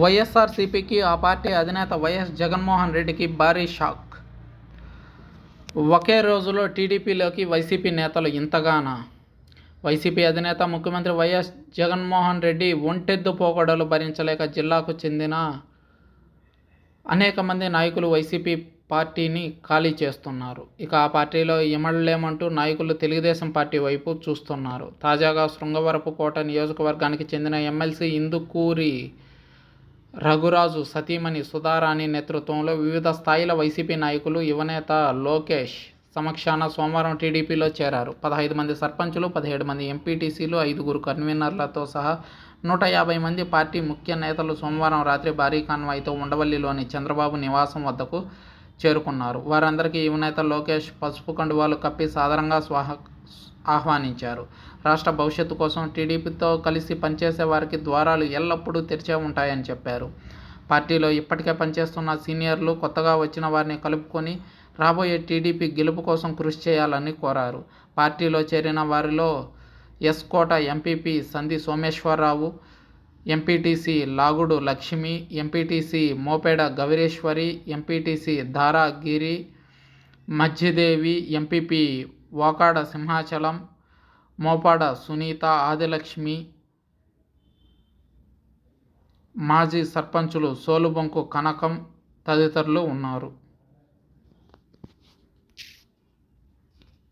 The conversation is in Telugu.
వైఎస్ఆర్సీపీకి ఆ పార్టీ అధినేత వైఎస్ జగన్మోహన్ రెడ్డికి భారీ షాక్. ఒకే రోజులో టీడీపీలోకి వైసీపీ నేతలు ఇంతగానా? వైసీపీ అధినేత ముఖ్యమంత్రి వైఎస్ జగన్మోహన్ రెడ్డి ఒంటెద్దు పోకడలు భరించలేక జిల్లాకు చెందిన అనేక మంది నాయకులు వైసీపీ పార్టీని ఖాళీ చేస్తున్నారు. ఇక ఆ పార్టీలో ఇమడలేమంటూ నాయకులు తెలుగుదేశం పార్టీ వైపు చూస్తున్నారు. తాజాగా శృంగవరపుకోట నియోజకవర్గానికి చెందిన ఎమ్మెల్సీ ఇందుకూరి రఘురాజు సతీమణి సుధారాణి నేతృత్వంలో వివిధ స్థాయిల వైసీపీ నాయకులు యువనేత లోకేష్ సమక్షాన సోమవారం టీడీపీలో చేరారు. 15 మంది సర్పంచులు, 17 మంది ఎంపీటీసీలు, 5 కన్వీనర్లతో సహా 150 మంది పార్టీ ముఖ్య నేతలు సోమవారం రాత్రి భారీ కాన్వాయ్తో ఉండవల్లిలోని చంద్రబాబు నివాసం వద్దకు చేరుకున్నారు. వారందరికీ యువనేత లోకేష్ పసుపు కండువాలు కప్పి సాదరంగా ఆహ్వానించారు. రాష్ట్ర భవిష్యత్తు కోసం టీడీపీతో కలిసి పనిచేసే వారికి ద్వారాలు ఎల్లప్పుడూ తెరిచే ఉంటాయని చెప్పారు. పార్టీలో ఇప్పటికే పనిచేస్తున్న సీనియర్లు, కొత్తగా వచ్చిన వారిని కలుపుకొని రాబోయే టీడీపీ గెలుపు కోసం కృషి చేయాలని కోరారు. పార్టీలో చేరిన వారిలో S Kota MPP Sandhi Someswara Rao, MPTC Lagudu Lakshmi, MPTC Mopada Gowriswari, MPTC Dara Giri Madhyadevi, MPP Vakada Simhachalam, Mopada Sunitha, Adilakshmi, మాజీ సర్పంచులు సోలుబొంకు కనకం తదితరులు ఉన్నారు.